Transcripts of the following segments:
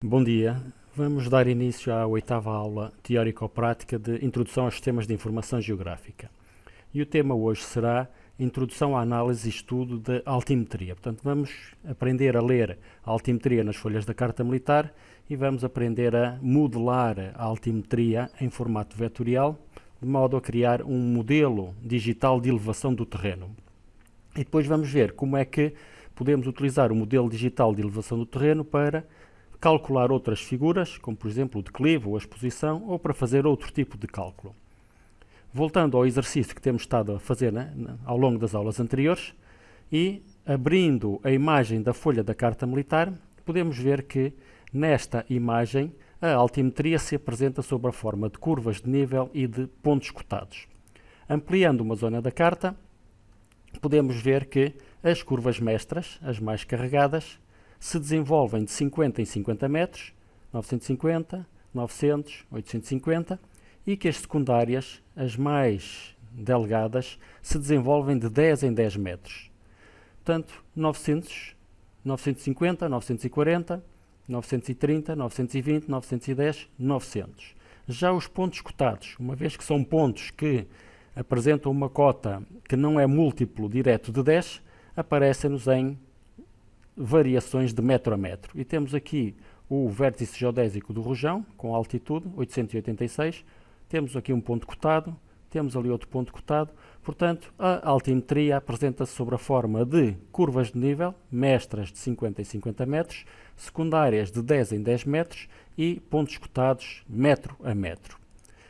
Bom dia. Vamos dar início à oitava aula teórico-prática de Introdução aos Sistemas de Informação Geográfica. E o tema hoje será Introdução à Análise e Estudo de Altimetria. Portanto, vamos aprender a ler a altimetria nas folhas da Carta Militar e vamos aprender a modelar a altimetria em formato vetorial, de modo a criar um modelo digital de elevação do terreno. E depois vamos ver como é que podemos utilizar o modelo digital de elevação do terreno para calcular outras figuras, como por exemplo o declive ou a exposição, ou para fazer outro tipo de cálculo. Voltando ao exercício que temos estado a fazer ao longo das aulas anteriores e abrindo a imagem da folha da Carta Militar, podemos ver que nesta imagem a altimetria se apresenta sob a forma de curvas de nível e de pontos cotados. Ampliando uma zona da carta, podemos ver que as curvas mestras, as mais carregadas, se desenvolvem de 50 em 50 metros, 950, 900, 850, e que as secundárias, as mais delgadas, se desenvolvem de 10 em 10 metros. Portanto, 900, 950, 940, 930, 920, 910, 900. Já os pontos cotados, uma vez que são pontos que apresentam uma cota que não é múltiplo direto de 10, aparecem-nos em variações de metro a metro. E temos aqui o vértice geodésico do Rojão, com altitude 886. Temos aqui um ponto cotado, temos ali outro ponto cotado. Portanto, a altimetria apresenta-se sob a forma de curvas de nível, mestras de 50 em 50 metros, secundárias de 10 em 10 metros e pontos cotados metro a metro.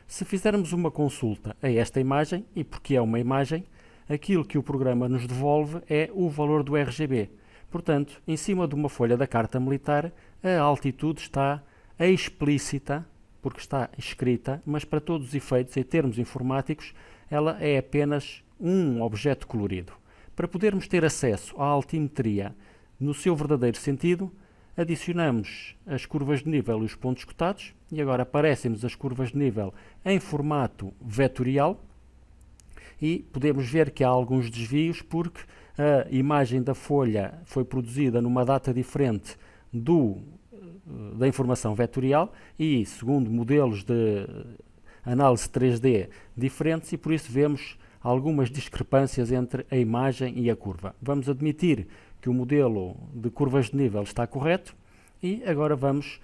Se fizermos uma consulta a esta imagem, e porque é uma imagem, aquilo que o programa nos devolve é o valor do RGB. Portanto, em cima de uma folha da Carta Militar, a altitude está explícita, porque está escrita, mas para todos os efeitos, em termos informáticos, ela é apenas um objeto colorido. Para podermos ter acesso à altimetria no seu verdadeiro sentido, adicionamos as curvas de nível e os pontos cotados, e agora aparecem-nos as curvas de nível em formato vetorial, e podemos ver que há alguns desvios porque a imagem da folha foi produzida numa data diferente da informação vetorial e segundo modelos de análise 3D diferentes, e por isso vemos algumas discrepâncias entre a imagem e a curva. Vamos admitir que o modelo de curvas de nível está correto e agora vamos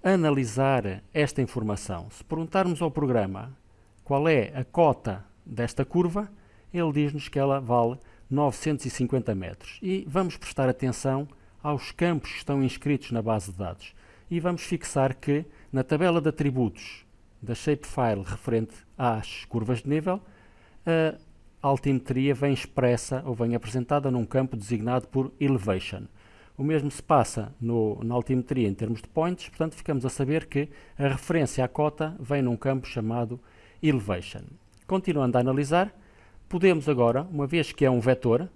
analisar esta informação. Se perguntarmos ao programa qual é a cota desta curva, ele diz-nos que ela vale 950 metros. E vamos prestar atenção aos campos que estão inscritos na base de dados. E vamos fixar que na tabela de atributos da shapefile referente às curvas de nível, a altimetria vem expressa ou vem apresentada num campo designado por elevation. O mesmo se passa na altimetria em termos de points, portanto ficamos a saber que a referência à cota vem num campo chamado elevation. Continuando a analisar, podemos agora, uma vez que é um vetor,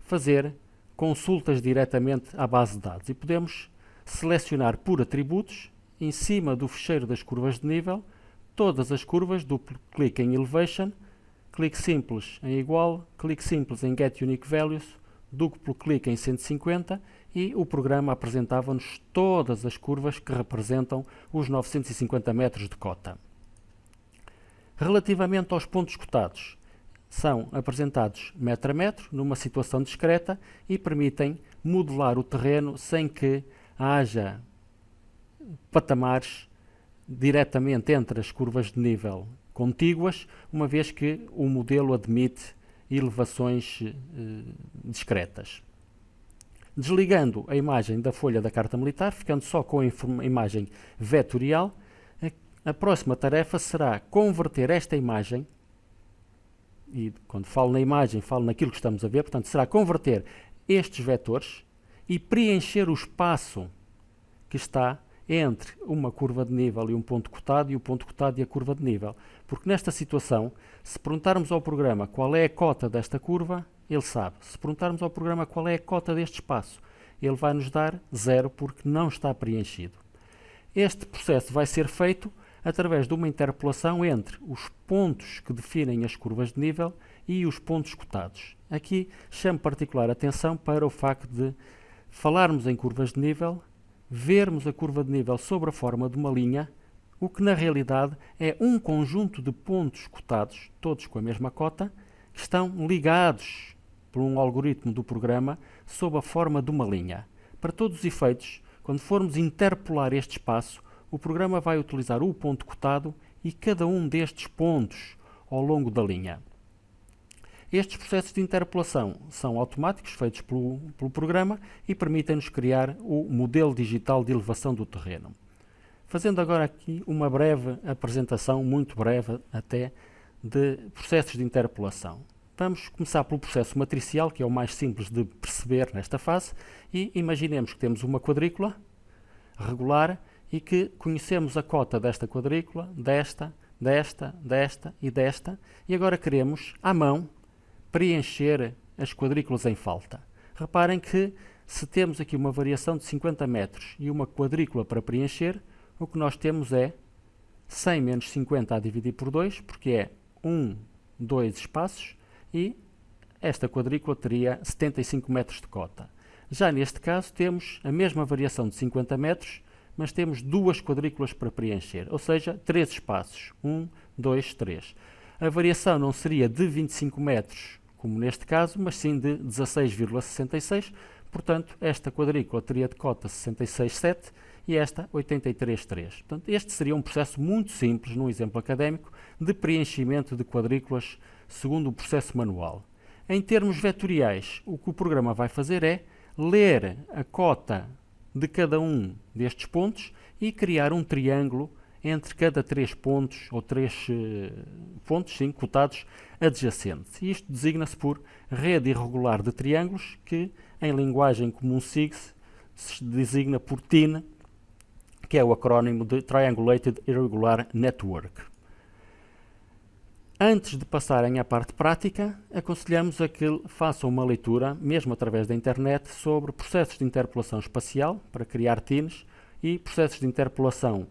fazer consultas diretamente à base de dados e podemos selecionar por atributos, em cima do fecheiro das curvas de nível, todas as curvas, duplo clique em Elevation, clique simples em igual, clique simples em Get Unique Values, duplo clique em 150 e o programa apresentava-nos todas as curvas que representam os 950 metros de cota. Relativamente aos pontos cotados, são apresentados metro a metro, numa situação discreta, e permitem modelar o terreno sem que haja patamares diretamente entre as curvas de nível contíguas, uma vez que o modelo admite elevações discretas. Desligando a imagem da folha da Carta Militar, ficando só com a imagem vetorial, a próxima tarefa será converter esta imagem, e quando falo na imagem, falo naquilo que estamos a ver, portanto, será converter estes vetores e preencher o espaço que está entre uma curva de nível e um ponto cotado, e o ponto cotado e a curva de nível. Porque nesta situação, se perguntarmos ao programa qual é a cota desta curva, ele sabe. Se perguntarmos ao programa qual é a cota deste espaço, ele vai nos dar 0 porque não está preenchido. Este processo vai ser feito através de uma interpolação entre os pontos que definem as curvas de nível e os pontos cotados. Aqui chamo particular atenção para o facto de falarmos em curvas de nível, vermos a curva de nível sobre a forma de uma linha, o que na realidade é um conjunto de pontos cotados, todos com a mesma cota, que estão ligados por um algoritmo do programa sob a forma de uma linha. Para todos os efeitos, quando formos interpolar este espaço, o programa vai utilizar o ponto cotado e cada um destes pontos ao longo da linha. Estes processos de interpolação são automáticos, feitos pelo programa e permitem-nos criar o modelo digital de elevação do terreno. Fazendo agora aqui uma breve apresentação, muito breve até, de processos de interpolação. Vamos começar pelo processo matricial, que é o mais simples de perceber nesta fase, e imaginemos que temos uma quadrícula regular e que conhecemos a cota desta quadrícula, desta e desta, e agora queremos, à mão, preencher as quadrículas em falta. Reparem que se temos aqui uma variação de 50 metros e uma quadrícula para preencher, o que nós temos é 100 menos 50 a dividir por 2, porque é 1, 2 espaços, e esta quadrícula teria 75 metros de cota. Já neste caso temos a mesma variação de 50 metros, mas temos duas quadrículas para preencher, ou seja, 3 espaços, 1, 2, 3. A variação não seria de 25 metros, como neste caso, mas sim de 16,66, portanto, esta quadrícula teria de cota 66,7 e esta 83,3. Portanto, este seria um processo muito simples, num exemplo académico, de preenchimento de quadrículas segundo o processo manual. Em termos vetoriais, o que o programa vai fazer é ler a cota de cada um destes pontos e criar um triângulo entre cada 3 pontos, ou 3 pontos, sim, cotados adjacentes. E isto designa-se por rede irregular de triângulos, que em linguagem comum SIG se designa por TIN, que é o acrónimo de Triangulated Irregular Network. Antes de passarem à parte prática, aconselhamos a que façam uma leitura, mesmo através da internet, sobre processos de interpolação espacial, para criar TINs, e processos de interpolação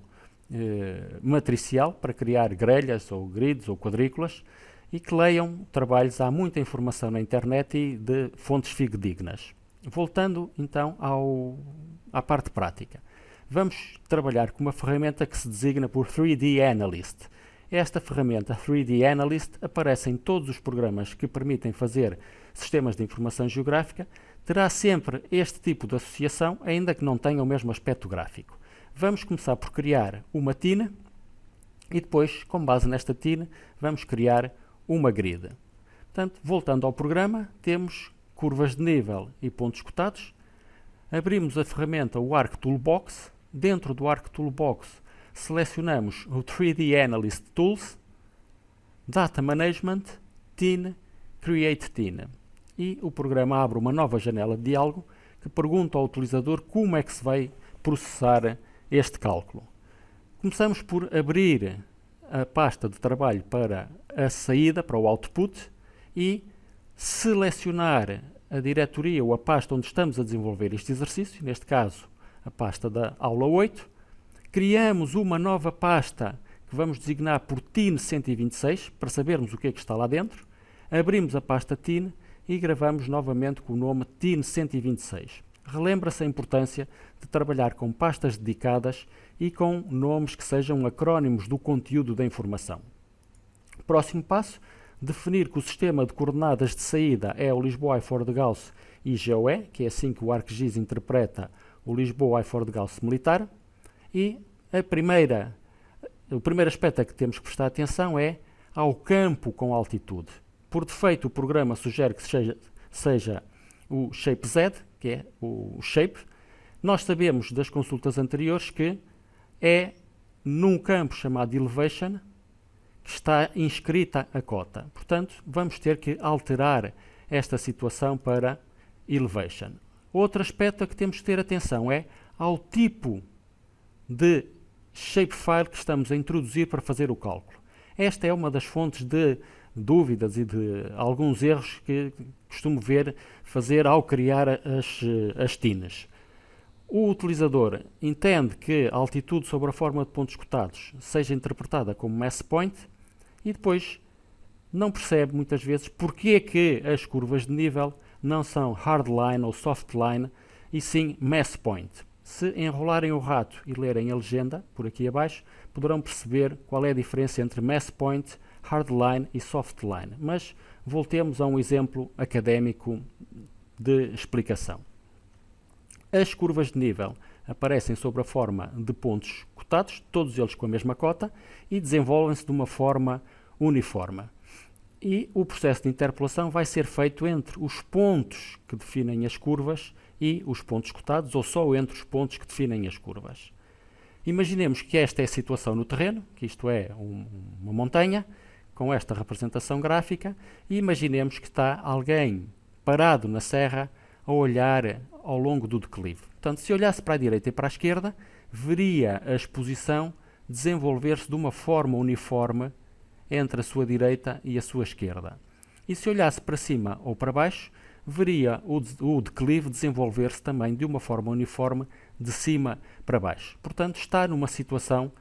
matricial, para criar grelhas, ou grids, ou quadrículas, e que leiam trabalhos. Há muita informação na internet e de fontes fidedignas. Voltando, então, à parte prática. Vamos trabalhar com uma ferramenta que se designa por 3D Analyst. Esta ferramenta 3D Analyst aparece em todos os programas que permitem fazer sistemas de informação geográfica, terá sempre este tipo de associação, ainda que não tenha o mesmo aspecto gráfico. Vamos começar por criar uma TIN e depois, com base nesta TIN, vamos criar uma grid. Portanto, voltando ao programa, temos curvas de nível e pontos cotados. Abrimos a ferramenta, o Arc Toolbox. Dentro do Arc Toolbox, selecionamos o 3D Analyst Tools, Data Management, TIN, Create TIN. E o programa abre uma nova janela de diálogo que pergunta ao utilizador como é que se vai processar este cálculo. Começamos por abrir a pasta de trabalho para a saída, para o output, e selecionar a diretoria ou a pasta onde estamos a desenvolver este exercício, neste caso a pasta da aula 8. Criamos uma nova pasta que vamos designar por TIN 126, para sabermos o que é que está lá dentro. Abrimos a pasta TIN e gravamos novamente com o nome TIN 126. Relembra-se a importância de trabalhar com pastas dedicadas e com nomes que sejam acrónimos do conteúdo da informação. Próximo passo, definir que o sistema de coordenadas de saída é o Lisboa Eifford Gauss e GOE, que é assim que o ArcGIS interpreta o Lisboa Eifford Gauss militar. E o primeiro aspecto a que temos que prestar atenção é ao campo com altitude. Por defeito, o programa sugere que seja o Shape Z, que é o Shape. Nós sabemos das consultas anteriores que é num campo chamado Elevation que está inscrita a cota. Portanto, vamos ter que alterar esta situação para Elevation. Outro aspecto a que temos que ter atenção é ao tipo de shapefile que estamos a introduzir para fazer o cálculo. Esta é uma das fontes de dúvidas e de alguns erros que costumo ver fazer ao criar as TINs. O utilizador entende que a altitude sobre a forma de pontos cotados seja interpretada como mass point e depois não percebe muitas vezes porque é que as curvas de nível não são hard line ou soft line e sim mass point. Se enrolarem o rato e lerem a legenda, por aqui abaixo, poderão perceber qual é a diferença entre mass point, hardline e softline. Mas voltemos a um exemplo académico de explicação. As curvas de nível aparecem sob a forma de pontos cotados, todos eles com a mesma cota, e desenvolvem-se de uma forma uniforme. E o processo de interpolação vai ser feito entre os pontos que definem as curvas e os pontos cotados, ou só entre os pontos que definem as curvas. Imaginemos que esta é a situação no terreno, que isto é uma montanha, com esta representação gráfica, e imaginemos que está alguém parado na serra a olhar ao longo do declive. Portanto, se olhasse para a direita e para a esquerda, veria a exposição desenvolver-se de uma forma uniforme entre a sua direita e a sua esquerda. E se olhasse para cima ou para baixo, veria o declive desenvolver-se também de uma forma uniforme de cima para baixo. Portanto, está numa situação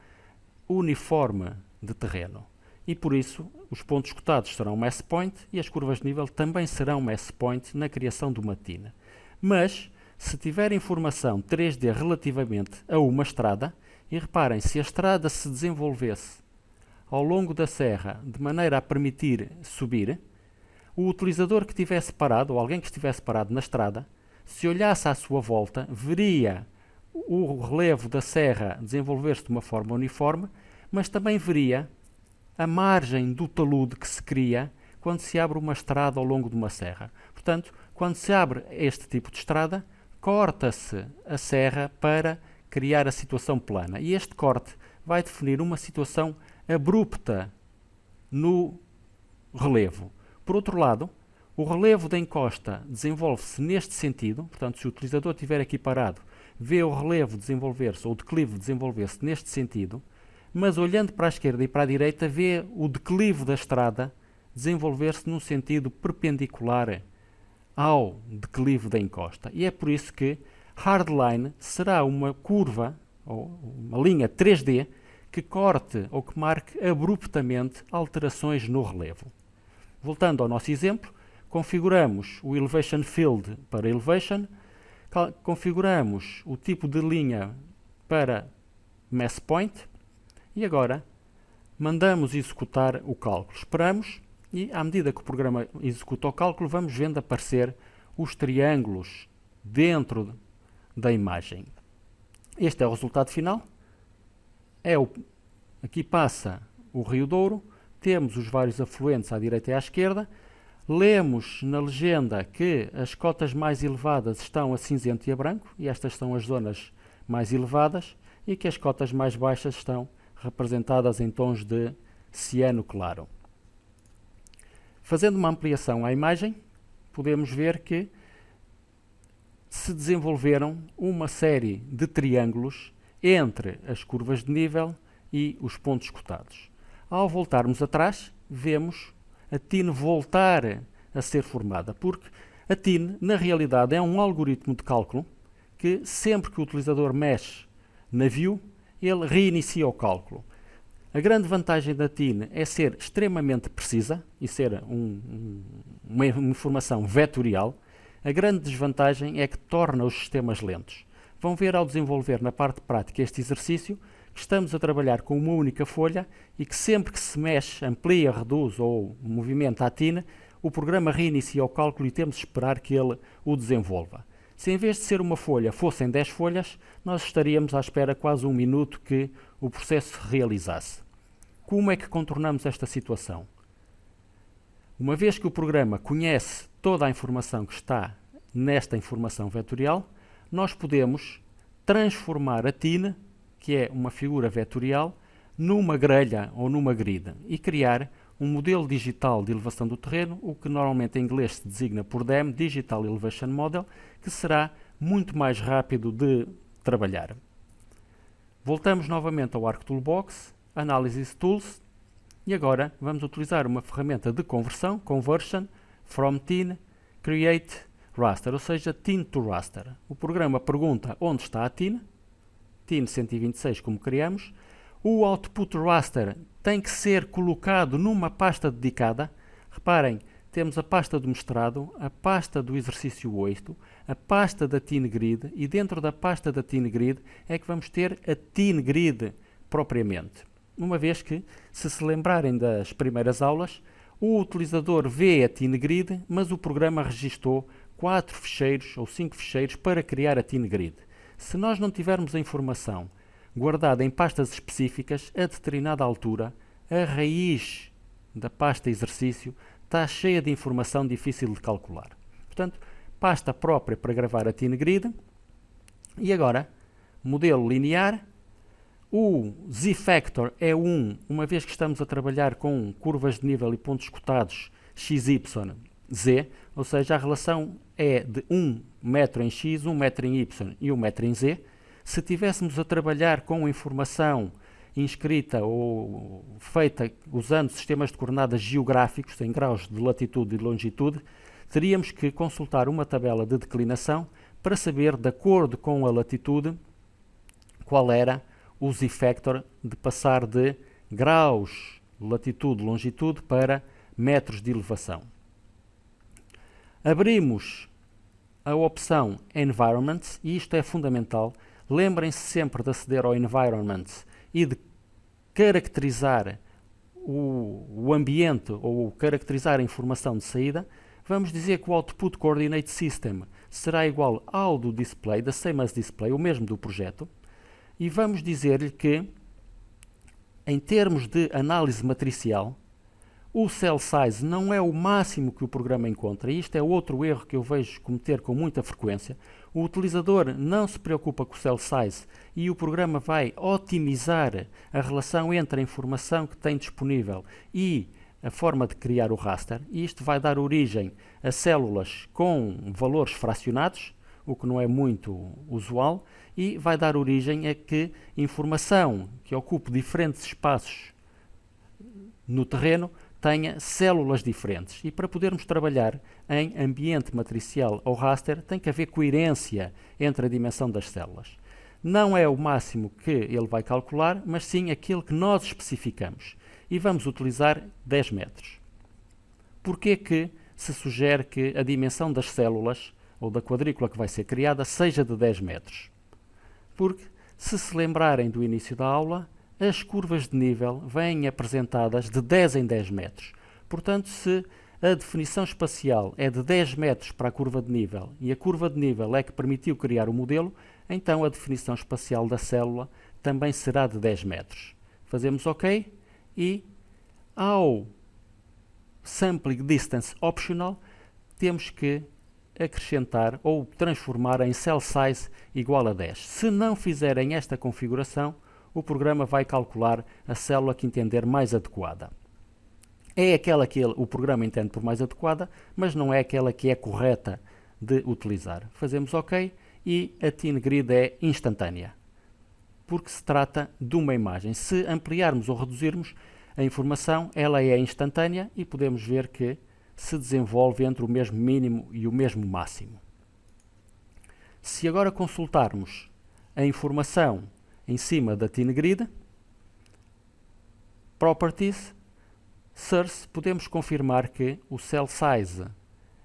uniforme de terreno. E por isso, os pontos cotados serão mass point e as curvas de nível também serão mass point na criação de uma tina. Mas, se tiver informação 3D relativamente a uma estrada, e reparem, se a estrada se desenvolvesse ao longo da serra de maneira a permitir subir, o utilizador que estivesse parado, ou alguém que estivesse parado na estrada, se olhasse à sua volta, veria o relevo da serra desenvolver-se de uma forma uniforme, mas também veria a margem do talude que se cria quando se abre uma estrada ao longo de uma serra. Portanto, quando se abre este tipo de estrada, corta-se a serra para criar a situação plana. E este corte vai definir uma situação abrupta no relevo. Por outro lado, o relevo da encosta desenvolve-se neste sentido, portanto, se o utilizador estiver aqui parado, vê o relevo desenvolver-se, ou o declive desenvolver-se neste sentido, mas olhando para a esquerda e para a direita, vê o declive da estrada desenvolver-se num sentido perpendicular ao declive da encosta. E é por isso que hardline será uma curva, ou uma linha 3D, que corte ou que marque abruptamente alterações no relevo. Voltando ao nosso exemplo, configuramos o Elevation Field para Elevation, configuramos o tipo de linha para Mass Point e agora mandamos executar o cálculo. Esperamos e, à medida que o programa executa o cálculo, vamos vendo aparecer os triângulos dentro da imagem. Este é o resultado final. Aqui passa o Rio Douro, temos os vários afluentes à direita e à esquerda, lemos na legenda que as cotas mais elevadas estão a cinzento e a branco, e estas são as zonas mais elevadas, e que as cotas mais baixas estão representadas em tons de ciano claro. Fazendo uma ampliação à imagem, podemos ver que se desenvolveram uma série de triângulos entre as curvas de nível e os pontos cotados. Ao voltarmos atrás, vemos a TIN voltar a ser formada, porque a TIN, na realidade, é um algoritmo de cálculo que, sempre que o utilizador mexe na view, ele reinicia o cálculo. A grande vantagem da TIN é ser extremamente precisa e ser uma informação vetorial. A grande desvantagem é que torna os sistemas lentos. Vão ver ao desenvolver na parte prática este exercício que estamos a trabalhar com uma única folha e que sempre que se mexe, amplia, reduz ou movimenta a TIN, o programa reinicia o cálculo e temos de esperar que ele o desenvolva. Se em vez de ser uma folha fossem 10 folhas, nós estaríamos à espera quase 1 minuto que o processo se realizasse. Como é que contornamos esta situação? Uma vez que o programa conhece toda a informação que está nesta informação vetorial, nós podemos transformar a TIN, que é uma figura vetorial, numa grelha ou numa grid e criar um modelo digital de elevação do terreno, o que normalmente em inglês se designa por DEM, Digital Elevation Model, que será muito mais rápido de trabalhar. Voltamos novamente ao Arc Toolbox, Analysis Tools, e agora vamos utilizar uma ferramenta de conversão, Conversion, from TIN, Create Raster, ou seja, TIN to Raster. O programa pergunta onde está a TIN 126 como criamos. O output raster tem que ser colocado numa pasta dedicada. Reparem, temos a pasta do mestrado, a pasta do exercício 8, a pasta da TineGrid, e dentro da pasta da TineGrid é que vamos ter a TineGrid propriamente. Uma vez que, se lembrarem das primeiras aulas, o utilizador vê a TineGrid, mas o programa registou 4 ficheiros ou 5 ficheiros para criar a TineGrid. Se nós não tivermos a informação guardada em pastas específicas, a determinada altura, a raiz da pasta exercício está cheia de informação difícil de calcular. Portanto, pasta própria para gravar a TineGrid. E agora, modelo linear. O Z-factor é 1, uma vez que estamos a trabalhar com curvas de nível e pontos cotados XY, Z, ou seja, a relação é de 1 metro em X, 1 metro em Y e 1 metro em Z. Se estivéssemos a trabalhar com informação inscrita ou feita usando sistemas de coordenadas geográficos em graus de latitude e longitude, teríamos que consultar uma tabela de declinação para saber, de acordo com a latitude, qual era o Z-factor de passar de graus de latitude e longitude para metros de elevação. Abrimos a opção Environment, e isto é fundamental. Lembrem-se sempre de aceder ao Environment e de caracterizar o ambiente ou caracterizar a informação de saída. Vamos dizer que o Output Coordinate System será igual ao do display, da same as display, o mesmo do projeto. E vamos dizer-lhe que, em termos de análise matricial, o cell size não é o máximo que o programa encontra. E isto é outro erro que eu vejo cometer com muita frequência. O utilizador não se preocupa com o cell size e o programa vai otimizar a relação entre a informação que tem disponível e a forma de criar o raster. E isto vai dar origem a células com valores fracionados, o que não é muito usual, e vai dar origem a que informação que ocupe diferentes espaços no terreno tenha células diferentes. E para podermos trabalhar em ambiente matricial ou raster, tem que haver coerência entre a dimensão das células. Não é o máximo que ele vai calcular, mas sim aquilo que nós especificamos. E vamos utilizar 10 metros. Porquê que se sugere que a dimensão das células ou da quadrícula que vai ser criada seja de 10 metros? Porque, se lembrarem do início da aula, as curvas de nível vêm apresentadas de 10 em 10 metros. Portanto, se a definição espacial é de 10 metros para a curva de nível e a curva de nível é que permitiu criar o modelo, então a definição espacial da célula também será de 10 metros. Fazemos OK e, ao Sampling Distance Optional, temos que acrescentar ou transformar em cell size igual a 10. Se não fizerem esta configuração, o programa vai calcular a célula que entender mais adequada. É aquela que o programa entende por mais adequada, mas não é aquela que é correta de utilizar. Fazemos OK e a TineGrid é instantânea, porque se trata de uma imagem. Se ampliarmos ou reduzirmos a informação, ela é instantânea e podemos ver que se desenvolve entre o mesmo mínimo e o mesmo máximo. Se agora consultarmos a informação em cima da TineGrid, Properties, Source, podemos confirmar que o cell size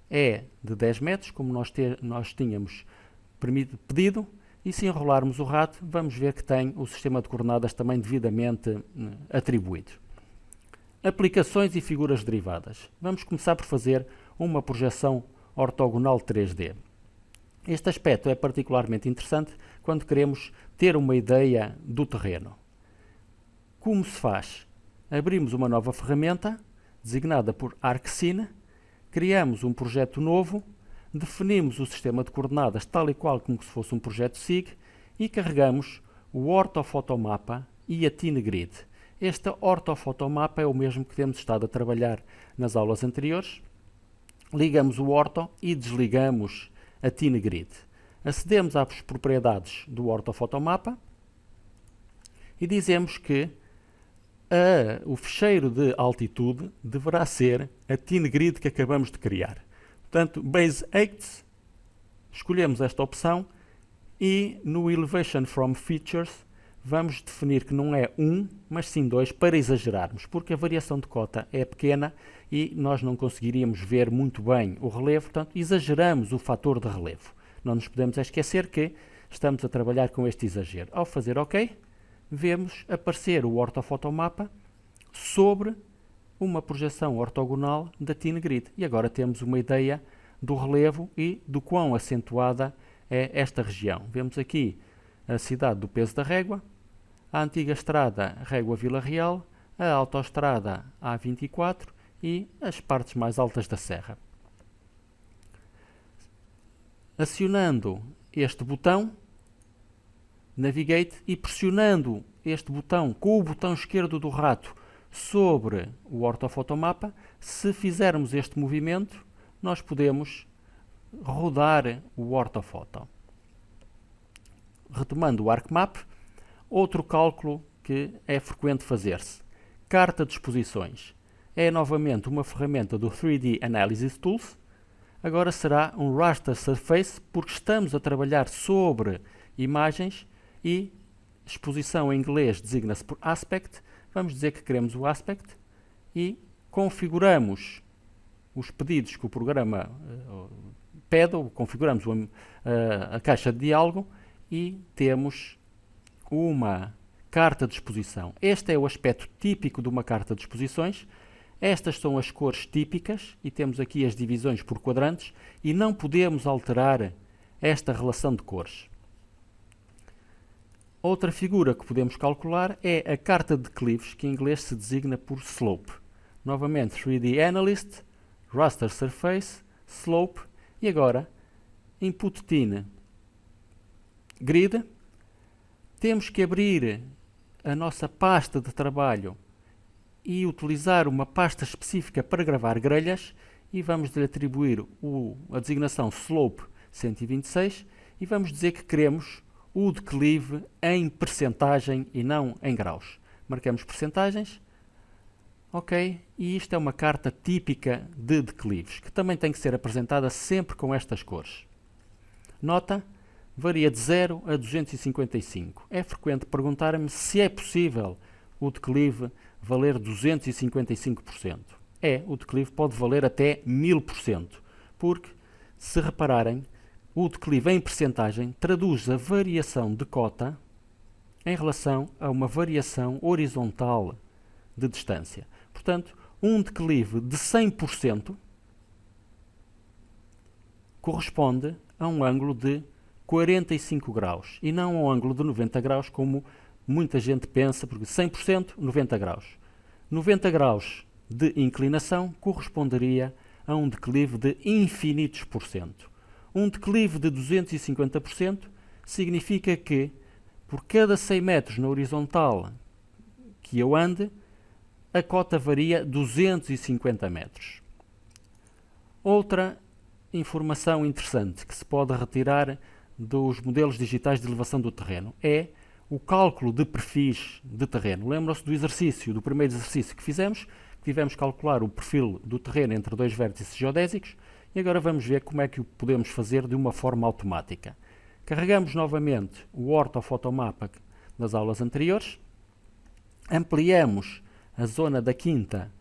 é de 10 metros, como nós tínhamos pedido, e se enrolarmos o rato, vamos ver que tem o sistema de coordenadas também devidamente atribuído. Aplicações e figuras derivadas. Vamos começar por fazer uma projeção ortogonal 3D. Este aspecto é particularmente interessante quando queremos ter uma ideia do terreno. Como se faz? Abrimos uma nova ferramenta, designada por ArcScene, criamos um projeto novo, definimos o sistema de coordenadas tal e qual como se fosse um projeto SIG e carregamos o ortofotomapa e a TineGrid. Este ortofotomapa é o mesmo que temos estado a trabalhar nas aulas anteriores. Ligamos o orto e desligamos a TineGrid. Acedemos às propriedades do ortofotomapa e dizemos que o ficheiro de altitude deverá ser a TineGrid que acabamos de criar. Portanto, Base 8, escolhemos esta opção e no Elevation from Features vamos definir que não é 1, mas sim 2, para exagerarmos, porque a variação de cota é pequena e nós não conseguiríamos ver muito bem o relevo, portanto exageramos o fator de relevo. Não nos podemos esquecer que estamos a trabalhar com este exagero. Ao fazer OK, vemos aparecer o ortofotomapa sobre uma projeção ortogonal da TineGrid. E agora temos uma ideia do relevo e do quão acentuada é esta região. Vemos aqui a cidade do Peso da Régua, a antiga estrada Régua-Vila Real, a autoestrada A24 e as partes mais altas da serra. Acionando este botão, Navigate, e pressionando este botão com o botão esquerdo do rato sobre o ortofotomapa, se fizermos este movimento, nós podemos rodar o ortofoto. Retomando o ArcMap, outro cálculo que é frequente fazer-se. Carta de exposições. É novamente uma ferramenta do 3D Analysis Tools. Agora será um Raster Surface, porque estamos a trabalhar sobre imagens e exposição em inglês designa-se por Aspect. Vamos dizer que queremos o Aspect e configuramos os pedidos que o programa pede, ou configuramos a caixa de diálogo e temos uma carta de exposição. Este é o aspecto típico de uma carta de exposições. Estas são as cores típicas e temos aqui as divisões por quadrantes e não podemos alterar esta relação de cores. Outra figura que podemos calcular é a carta de declives, que em inglês se designa por Slope. Novamente 3D Analyst, Raster Surface, Slope e agora Input Tine Grid. Temos que abrir a nossa pasta de trabalho e utilizar uma pasta específica para gravar grelhas e vamos lhe atribuir a designação Slope 126 e vamos dizer que queremos o declive em percentagem e não em graus. Marcamos percentagens, ok, e isto é uma carta típica de declives, que também tem que ser apresentada sempre com estas cores. Nota, varia de 0 a 255. É frequente perguntar-me se é possível o declive valer 255%. O declive pode valer até 1000%, porque, se repararem, o declive em percentagem traduz a variação de cota em relação a uma variação horizontal de distância. Portanto, um declive de 100% corresponde a um ângulo de 45 graus e não a um ângulo de 90 graus, como muita gente pensa, porque 100%, 90 graus. 90 graus de inclinação corresponderia a um declive de infinitos por cento. Um declive de 250% significa que, por cada 100 metros na horizontal que eu ande, a cota varia 250 metros. Outra informação interessante que se pode retirar dos modelos digitais de elevação do terreno é o cálculo de perfis de terreno. Lembram-se do primeiro exercício que fizemos, que tivemos que calcular o perfil do terreno entre dois vértices geodésicos, e agora vamos ver como é que o podemos fazer de uma forma automática. Carregamos novamente o ortofotomapa das aulas anteriores, ampliamos a zona da quinta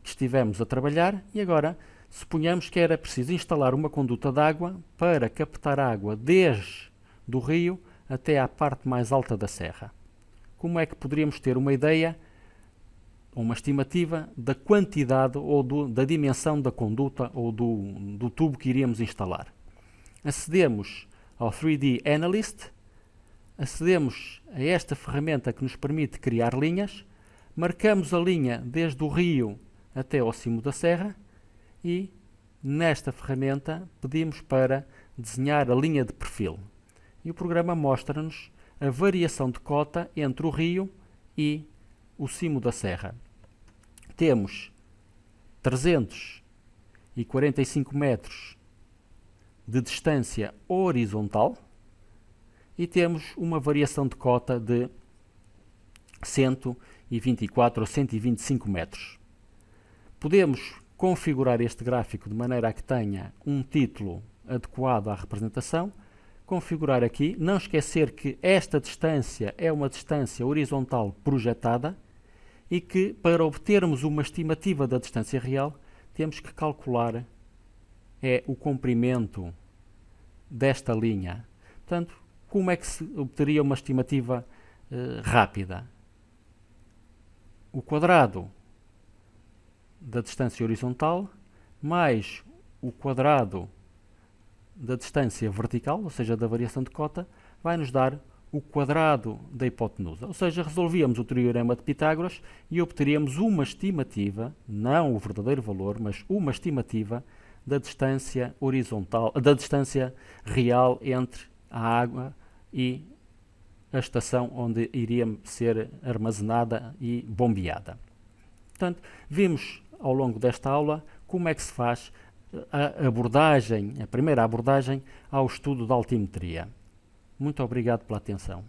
que estivemos a trabalhar e agora suponhamos que era preciso instalar uma conduta de água para captar água desde o rio até à parte mais alta da serra. Como é que poderíamos ter uma ideia, uma estimativa da quantidade ou da dimensão da conduta ou do tubo que iríamos instalar? Acedemos ao 3D Analyst, acedemos a esta ferramenta que nos permite criar linhas, marcamos a linha desde o rio até ao cimo da serra e nesta ferramenta pedimos para desenhar a linha de perfil. E o programa mostra-nos a variação de cota entre o rio e o cimo da serra. Temos 345 metros de distância horizontal e temos uma variação de cota de 124 ou 125 metros. Podemos configurar este gráfico de maneira a que tenha um título adequado à representação. configurar aqui, não esquecer que esta distância é uma distância horizontal projetada e que para obtermos uma estimativa da distância real temos que calcular o comprimento desta linha. Portanto, como é que se obteria uma estimativa rápida? O quadrado da distância horizontal mais o quadrado da distância vertical, ou seja, da variação de cota, vai nos dar o quadrado da hipotenusa. Ou seja, resolvíamos o teorema de Pitágoras e obteríamos uma estimativa, não o verdadeiro valor, mas uma estimativa da distância horizontal, da distância real entre a água e a estação onde iria ser armazenada e bombeada. Portanto, vimos ao longo desta aula como é que se faz a primeira abordagem ao estudo da altimetria. Muito obrigado pela atenção.